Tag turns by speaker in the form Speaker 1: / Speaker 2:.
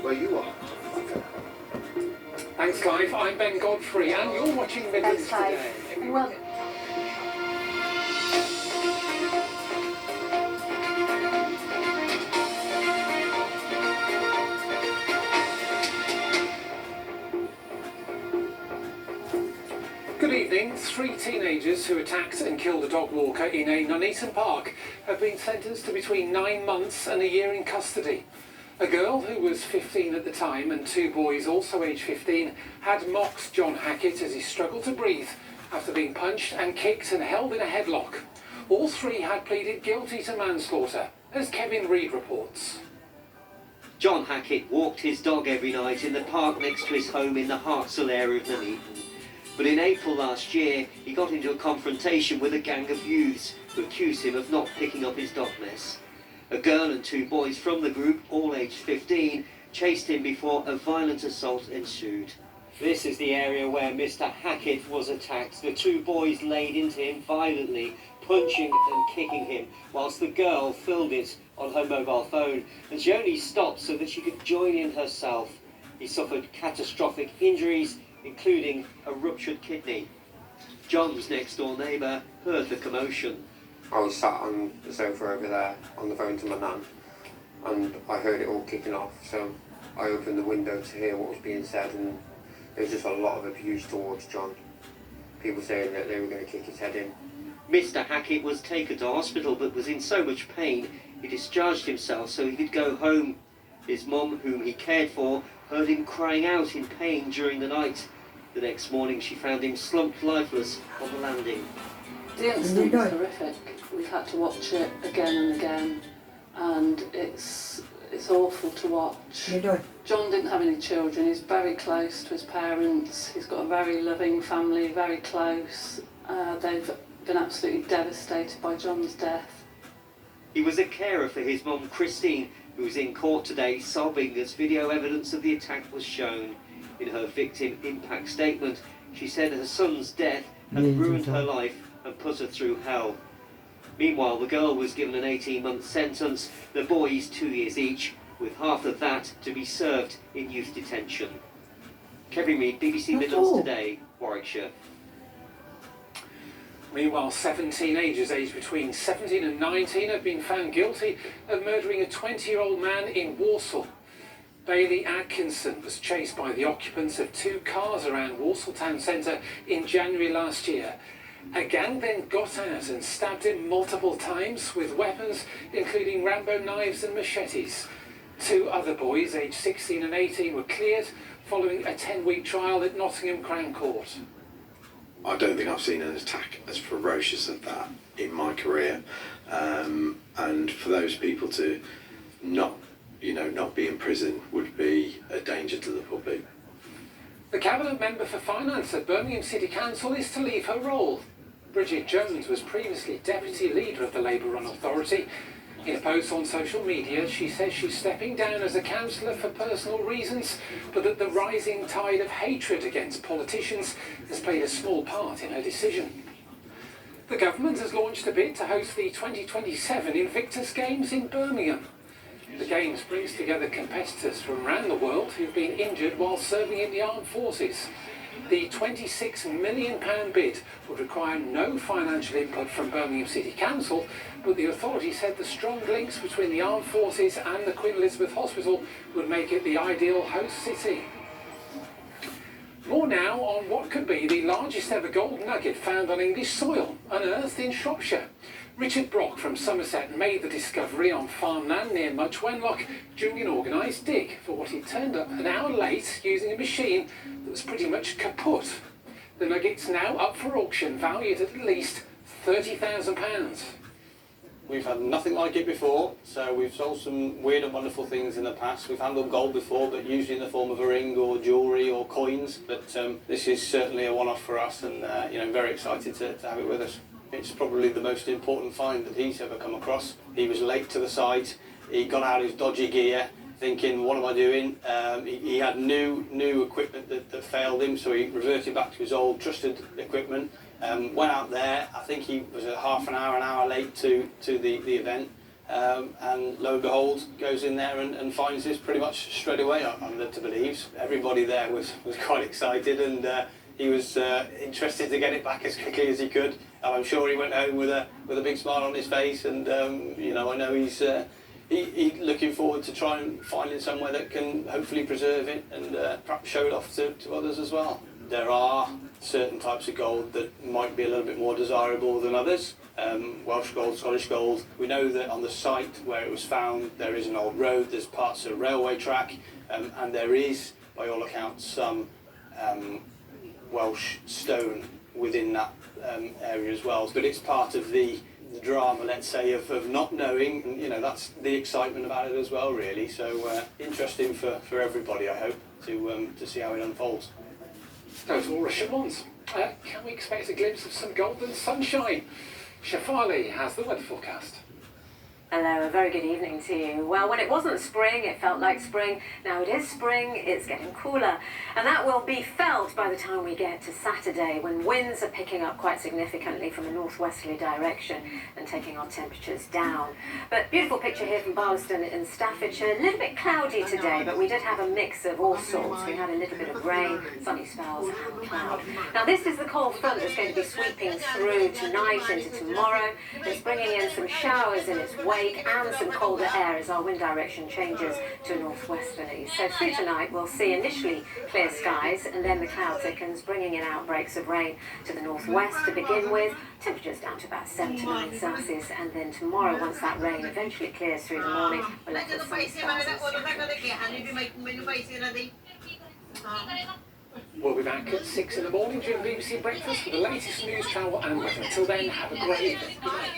Speaker 1: where you are.
Speaker 2: Thanks, Clive. I'm Ben Godfrey, and you're watching Midlands today.
Speaker 3: Well,
Speaker 2: Good evening. 3 teenagers who attacked and killed a dog walker in a Nuneaton park have been sentenced to between 9 months and a year in custody. A girl who was 15 at the time and 2 boys also aged 15 had mocked John Hackett as he struggled to breathe after being punched and kicked and held in a headlock. All 3 had pleaded guilty to manslaughter, as Kevin Reid reports.
Speaker 4: John Hackett walked his dog every night in the park next to his home in the Hartsel area of Nuneaton. But in April last year, he got into a confrontation with a gang of youths who accused him of not picking up his dog mess. A girl and 2 boys from the group, all aged 15, chased him before a violent assault ensued. This is the area where Mr. Hackett was attacked. The 2 boys laid into him violently, punching and kicking him, whilst the girl filmed it on her mobile phone, and she only stopped so that she could join in herself. He suffered catastrophic injuries, including a ruptured kidney. John's next-door neighbour heard the commotion.
Speaker 1: I was sat on the sofa over there on the phone to my nan, and I heard it all kicking off, so I opened the window to hear what was being said, and there was just a lot of abuse towards John. People saying that they were going to kick his head in.
Speaker 4: Mr. Hackett was taken to hospital but was in so much pain he discharged himself so he could go home. His mum, whom he cared for, heard him crying out in pain during the night. The next morning she found him slumped lifeless on the landing.
Speaker 5: The incident was horrific. We've had to watch it again and again, and it's awful to watch. John didn't have any children. He's very close to his parents. He's got a very loving family, very close. They've been absolutely devastated by John's death.
Speaker 4: He was a carer for his mum Christine, who was in court today sobbing as video evidence of the attack was shown. In her victim impact statement, she said her son's death had ruined her life and put her through hell. Meanwhile, the girl was given an 18-month sentence, the boys 2 years each, with half of that to be served in youth detention. Kevin Reid, BBC Midlands Today, Warwickshire.
Speaker 2: Meanwhile, 7 teenagers aged between 17 and 19 have been found guilty of murdering a 20-year-old man in Walsall. Bailey Atkinson was chased by the occupants of 2 cars around Walsall town centre in January last year. A gang then got out and stabbed him multiple times with weapons including Rambo knives and machetes. 2 other boys, aged 16 and 18, were cleared following a 10-week trial at Nottingham Crown Court.
Speaker 6: I don't think I've seen an attack as ferocious as that in my career, and for those people to not be in prison would be a danger to the public.
Speaker 2: The Cabinet Member for Finance at Birmingham City Council is to leave her role. Bridget Jones was previously Deputy Leader of the Labour-run authority. In a post on social media, she says she's stepping down as a councillor for personal reasons, but that the rising tide of hatred against politicians has played a small part in her decision. The government has launched a bid to host the 2027 Invictus Games in Birmingham. The Games brings together competitors from around the world who've been injured while serving in the armed forces. The £26 million bid would require no financial input from Birmingham City Council, but the authority said the strong links between the armed forces and the Queen Elizabeth Hospital would make it the ideal host city. More now on what could be the largest ever gold nugget found on English soil, unearthed in Shropshire. Richard Brock from Somerset made the discovery on Farm Nan near Much Wenlock during an organised dig for what he'd turned up an hour late using a machine that was pretty much kaput. The nugget's now up for auction, valued at least £30,000.
Speaker 7: We've had nothing like it before, so we've sold some weird and wonderful things in the past. We've handled gold before, but usually in the form of a ring or jewellery or coins. But this is certainly a one-off for us, and very excited to have it with us. It's probably the most important find that he's ever come across. He was late to the site. He got out his dodgy gear, thinking, "What am I doing?" He had new equipment that failed him, so he reverted back to his old trusted equipment. Went out there. I think he was a half an hour late to the event. and lo and behold, goes in there and finds this pretty much straight away, I'm led to believe. Everybody there was quite excited, and he was interested to get it back as quickly as he could. And I'm sure he went home with a big smile on his face, and you know, I know he's looking forward to try and finding somewhere that can hopefully preserve it and perhaps show it off to others as well. There are certain types of gold that might be a little bit more desirable than others. Welsh gold, Scottish gold. We know that on the site where it was found there is an old road, there's parts of a railway track, and there is, by all accounts, some Welsh stone within that area as well. But it's part of the drama, let's say, of not knowing, and you know, that's the excitement about it as well, really. So interesting for everybody, I hope, to see how it unfolds.
Speaker 2: Those were Siobhan's. Can we expect a glimpse of some golden sunshine? Shafali has the weather forecast.
Speaker 3: Hello, a very good evening to you. Well, when it wasn't spring, it felt like spring. Now it is spring, it's getting cooler. And that will be felt by the time we get to Saturday, when winds are picking up quite significantly from a northwesterly direction and taking our temperatures down. But beautiful picture here from Barlaston in Staffordshire. A little bit cloudy today, but we did have a mix of all sorts. We had a little bit of rain, sunny spells and cloud. Now this is the cold front that's going to be sweeping through tonight into tomorrow. It's bringing in some showers in its wake and some colder air as our wind direction changes to a northwesterly. So through tonight we'll see initially clear skies, and then the cloud thickens, bringing in outbreaks of rain to the northwest to begin with. Temperatures down to about 7 to 9 Celsius, and then tomorrow, once that rain eventually clears through the morning, we'll let us sunny spells.
Speaker 2: We'll be back at 6 in the morning during BBC Breakfast with the latest news, travel and weather. Until then, have a great evening. Good night.